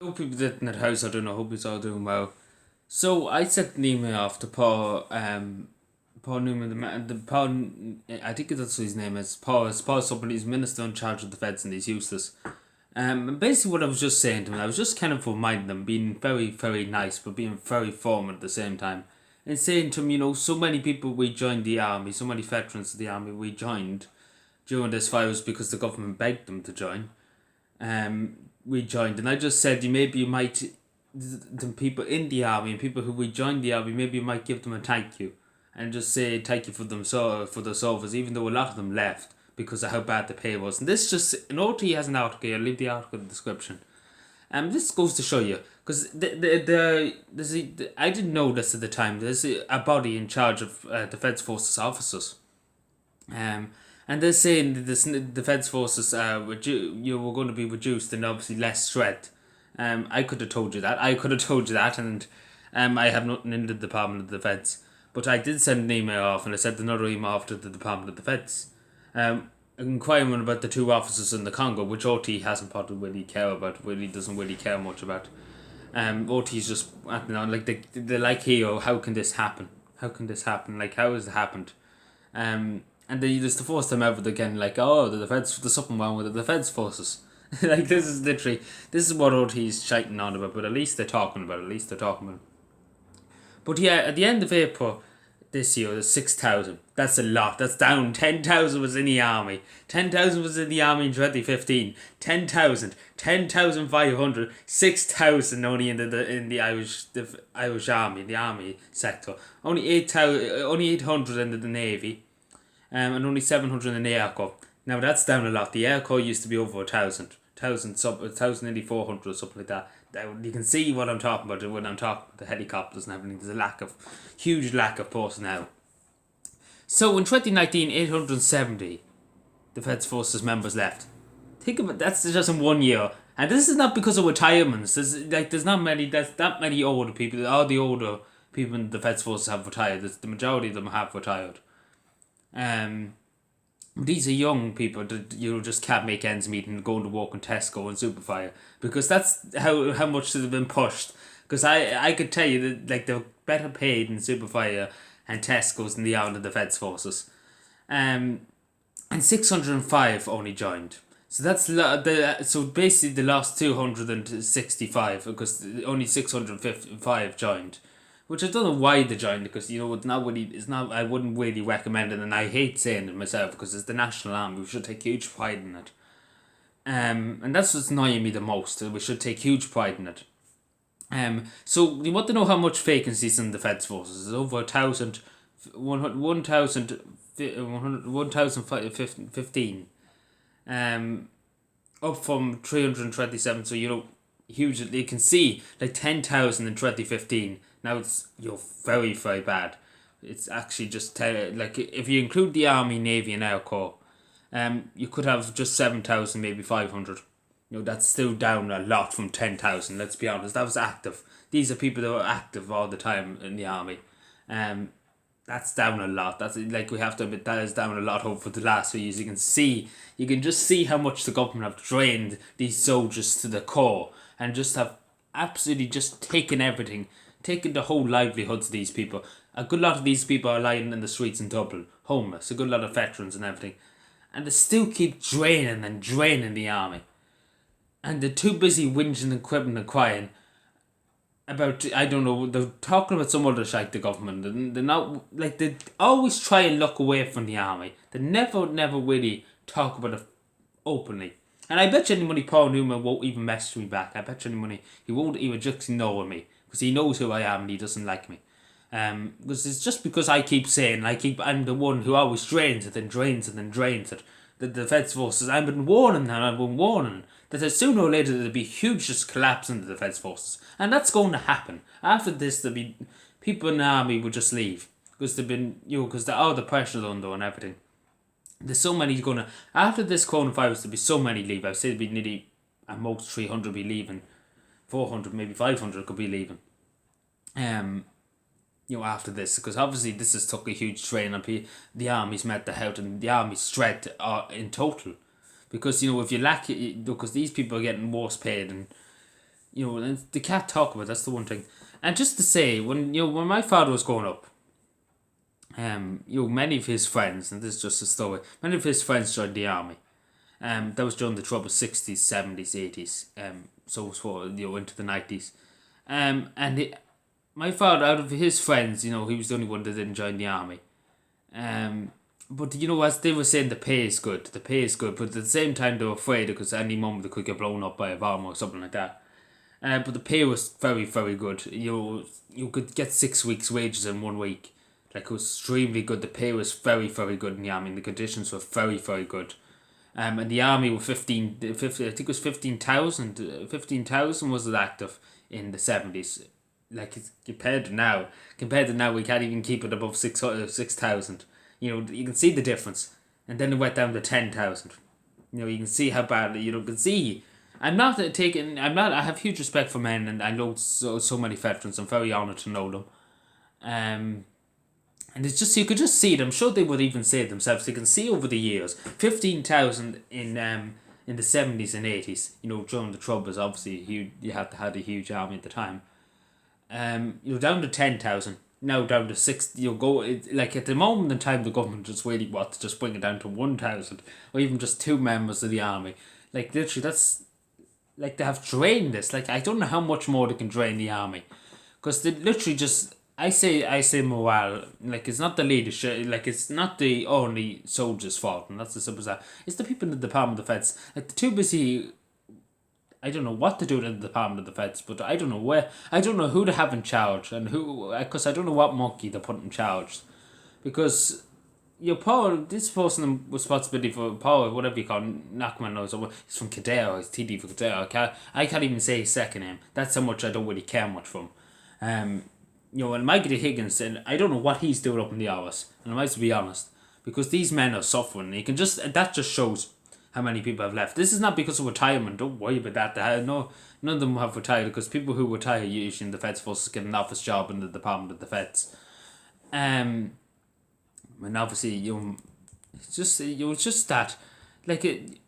Hope people in the house, I don't know, hope it's all doing well. So I sent an email off to Paul Newman, I think that's what his name is. Paul somebody, he's minister in charge of the feds and he's useless. And basically what I was just saying to him, I was just kind of reminding them, being very, very nice, but being very firm at the same time. And saying to him, so many people we joined the army, so many veterans of the army we joined during this virus because the government begged them to join. We joined, and I just said maybe you might, the people in the army and people who we joined the army, maybe you might give them a thank you, and just say thank you for them for the service, even though a lot of them left because of how bad the pay was. And this just an OT has an article. I'll leave the article in the description. This goes to show you because I didn't know this at the time. There's a body in charge of Defence Forces officers. And they're saying that the Defence Forces you were going to be reduced and obviously less threat. I could have told you that. And I have nothing in the Department of Defence. But I did send an email off, and I sent another email off to the Department of Defence. Inquiring about the two officers in the Congo, which OT hasn't probably really care about, really doesn't really care much about. OT's just acting on like they're like, hey, how can this happen? How can this happen? Like, how has it happened? And it's the first time ever again, like, there's something wrong with the Defence Forces. Like, this is what OT's shouting on about, but at least they're talking about it. But yeah, at the end of April this year, there's 6,000. That's a lot. That's down. 10,000 was in the army. 10,000 was in the army in 2015. 10,000. 10,500. 6,000 only in the Irish army, the army sector. Only 800 in the navy. And only 700 in the Air Corps. Now that's down a lot. The Air Corps used to be over 1,000, nearly 400 or something like that. You can see what I'm talking about when I'm talking about the helicopters and everything. There's a huge lack of personnel. So in 2019, 870 Defence Forces members left. Think about that's just in 1 year, and this is not because of retirements. There's not many. There's that many older people. All the older people in the Defence Forces have retired. The majority of them have retired. These are young people that just can't make ends meet and going to work in Tesco and Superfire, because that's how much they've been pushed. Because I could tell you that like they're better paid in Superfire and Tesco's than they are in the Defence Forces. And 605 only joined. So so basically they lost 265 because only 655 joined. Which I don't know why they joined, because I wouldn't really recommend it, and I hate saying it myself because it's the National Army. We should take huge pride in it. And that's what's annoying me the most. We should take huge pride in it. So you want to know how much vacancies in the Defence Forces? It's over 1,015. Up from 327. So huge. You can see like 10,000 in 2015. Now it's very, very bad. It's actually just like if you include the Army, Navy, and Air Corps, you could have just 7,000, maybe 500. That's still down a lot from 10,000. Let's be honest. That was active. These are people that were active all the time in the army. That's down a lot. That's like we have to admit that is down a lot over the last few years. You can just see how much the government have drained these soldiers to the core and just have absolutely just taken everything. Taking the whole livelihoods of these people. A good lot of these people are lying in the streets in Dublin, homeless. A good lot of veterans and everything. And they still keep draining and draining the army. And they're too busy whinging and quibbling and crying about, I don't know, they're talking about some other shite, the government. And they're not, like, they always try and look away from the army. They never really talk about it openly. And I bet you any money Paul Newman won't even message me back. I bet you any money he won't even just ignore me. Because he knows who I am and he doesn't like me. Because it's just because I keep saying, I'm the one who always drains it and drains it and drains it. The Defence Forces, I've been warning that sooner or later there'll be huge just collapse in the Defence Forces. And that's going to happen. After this, there'll be people in the army will just leave. Because they've been, because they're all the pressure under and everything. There's so many after this coronavirus, there'll be so many leave. I'd say there'll be nearly, at most 300 be leaving. 400, maybe 500 could be leaving. After this, because obviously this has took a huge strain on the army's mental health and the army's strength in total. Because if you lack it, because these people are getting worse paid, and and they can't talk about it, that's the one thing. And just to say, when my father was growing up, many of his friends, and this is just a story, many of his friends joined the army. That was during the troubled 60s, 70s, 80s, so it was for, into the 90s. My father, out of his friends, he was the only one that didn't join the army. But as they were saying, the pay is good, but at the same time they were afraid because any moment they could get blown up by a bomb or something like that. But the pay was very, very good. You could get 6 weeks' wages in 1 week. Like, it was extremely good. The pay was very, very good in the army. And the conditions were very, very good. And the army were 15, I think it was 15,000 was active in the 70s. Like, compared to now, we can't even keep it above 6,000. You can see the difference. And then it went down to 10,000. You can see how bad, I have huge respect for men, and I know so many veterans. I'm very honoured to know them. And it's just, you could just see it. I'm sure they would even say it themselves. They can see over the years, 15,000 in the 70s and 80s. During the Troubles, obviously, you had to have a huge army at the time. Down to 10,000. Now down to 6. Like, at the moment in time, the government just really wants to just bring it down to 1,000, or even just 2 members of the army. Like, literally, that's like, they have drained this. Like, I don't know how much more they can drain the army, because they literally just. I say morale. Like, it's not the leadership. Like, it's not the only soldiers' fault, and that's as simple as that. It's the people in the Department of Defense. Like, they're too busy. I don't know what to do in the Department of Defense, but I don't know where. I don't know who to have in charge, and who, because I don't know what monkey to put in charge, because this person in responsibility for power, whatever you call him, Nachman knows. He's from Kildare. He's TD for Kildare. I can't even say his second name. That's how much I don't really care much from. And Michael Higgins, and I don't know what he's doing up in the hours, and I might as well be honest, because these men are suffering. That just shows how many people have left. This is not because of retirement. Don't worry about that. No, none of them have retired, because people who retire usually in the Defence Forces get an office job in the Department of Defence. And obviously, it's just that, like it.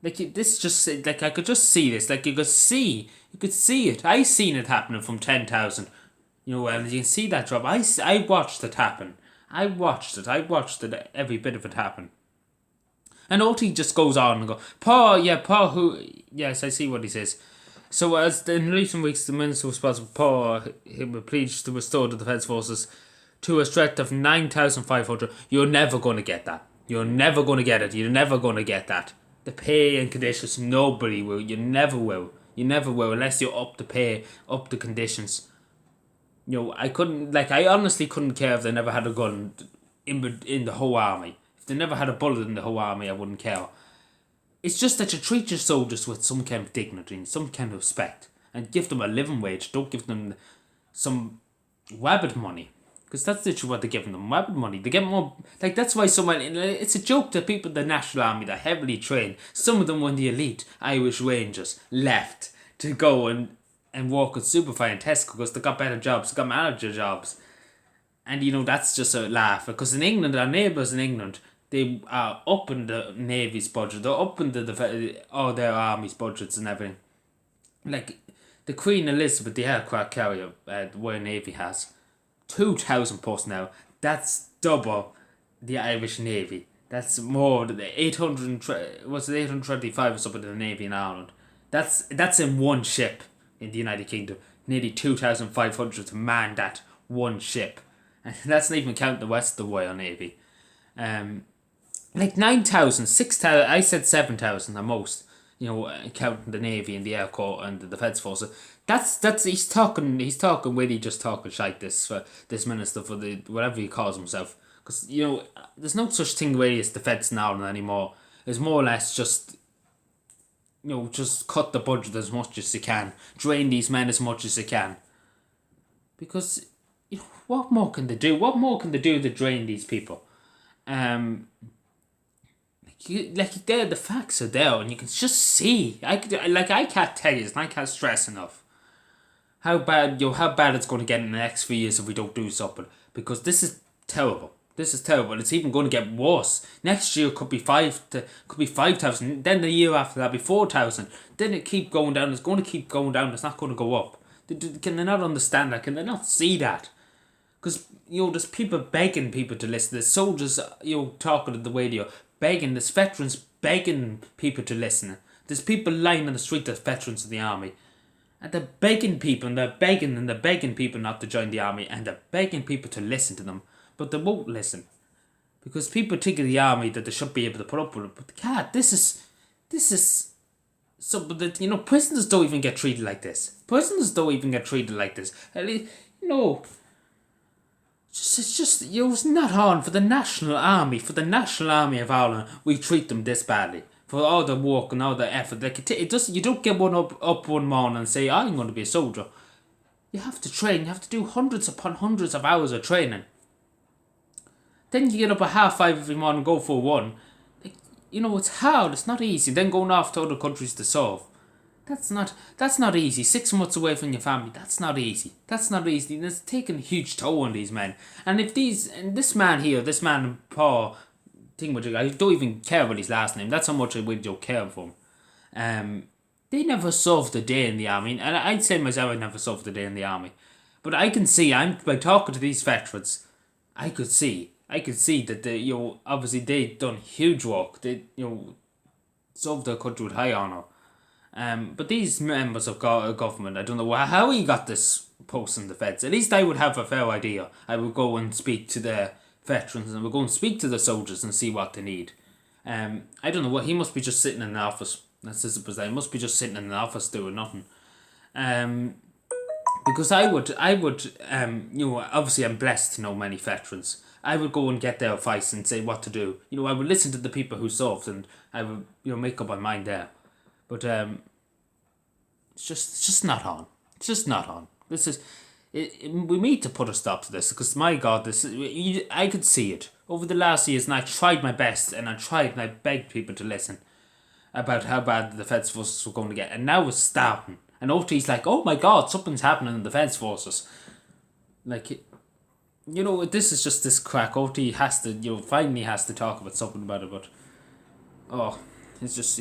Like, this just, like, I could just see this. Like, you could see it. I seen it happening from 10,000. And you can see that drop. I watched it happen. I watched it, every bit of it happen. And OT just goes on and go, Paul, yes, I see what he says. So, as in recent weeks, the Minister responsible, Paul, he will please to restore the Defence Forces to a strength of 9,500. You're never going to get that. You're never going to get it. You're never going to get that. The pay and conditions, nobody will. You never will. Unless you up the pay, up the conditions. I honestly couldn't care if they never had a gun in the whole army. If they never had a bullet in the whole army, I wouldn't care. It's just that you treat your soldiers with some kind of dignity and some kind of respect, and give them a living wage. Don't give them some rabbit money. Because that's literally what they're giving them, rabbit money. They get more, like, that's why so many, it's a joke that people in the National Army that heavily trained, some of them were in the elite Irish Rangers, left to go and work at Superfly and Tesco because they got better jobs, they got manager jobs. And, that's just a laugh. Because in England, our neighbours in England, they are up in the Navy's budget, they're up in all their Army's budgets and everything. Like, the Queen Elizabeth, the aircraft carrier, the Royal Navy has 2,000 personnel. That's double the Irish Navy. That's more than 825 or something in the Navy in Ireland. That's in one ship in the United Kingdom. Nearly 2,500 to man that one ship. And that's not even counting the rest of the Royal Navy. Like 9,000, 6,000, I said 7,000 at most. Counting the Navy and the Air Corps and the Defence Forces. He's talking really just talking shite, this minister, for the whatever he calls himself, because there's no such thing really as defence in Ireland anymore. It's more or less just just cut the budget as much as you can, drain these men as much as you can, because what more can they do? What more can they do to drain these people? There, the facts are there, and you can just see. I can't tell you, and I can't stress enough how bad it's going to get in the next few years if we don't do something, because this is terrible. This is terrible. It's even going to get worse. Next year could be 5,000. Then the year after that, be 4,000. Then it keep going down. It's going to keep going down. It's not going to go up. Can they not understand that? Can they not see that? Because there's people begging people to listen. There's soldiers talking on the radio, begging. There's veterans begging people to listen. There's people lying on the street. There's veterans of the army. And they're begging people, and they're begging people not to join the army, and they're begging people to listen to them, but they won't listen. Because people think of the army that they should be able to put up with it, but they can't. This is something that, prisoners don't even get treated like this. Prisoners don't even get treated like this. At least, it's not on for the National Army, of Ireland, we treat them this badly. For all the work and all the effort, you don't get up one morning and say, I'm going to be a soldier. You have to train, you have to do hundreds upon hundreds of hours of training. Then you get up at 5:30 every morning and go for one. It's hard, it's not easy. Then going off to other countries to serve. That's not easy. 6 months away from your family, that's not easy. And it's taking a huge toll on these men. And this man Paul, I don't even care about his last name. That's how much I really don't care for him. They never served a day in the army, and I'd say myself I never served a day in the army. But I can see, by talking to these veterans, I could see that obviously they'd done huge work. They served their country with high honour. But these members of government, I don't know how he got this post in the feds. At least I would have a fair idea. I would go and speak to the veterans, and we'll go and speak to the soldiers and see what they need. I don't know what he must be just sitting in the office. That's his position. He must be just sitting in the office doing nothing. Because I would, obviously I'm blessed to know many veterans. I would go and get their advice and say what to do. I would listen to the people who served, and I would, make up my mind there. But it's just not on. It's just not on. We need to put a stop to this, because my God, I could see it over the last years, and I tried my best, and I begged people to listen about how bad the Defence Forces were going to get, and now it's starting. And OT's like, oh my God, something's happening in the Defence Forces. Like, this is just this crack. OT has to, finally has to talk about something about it, but it's just,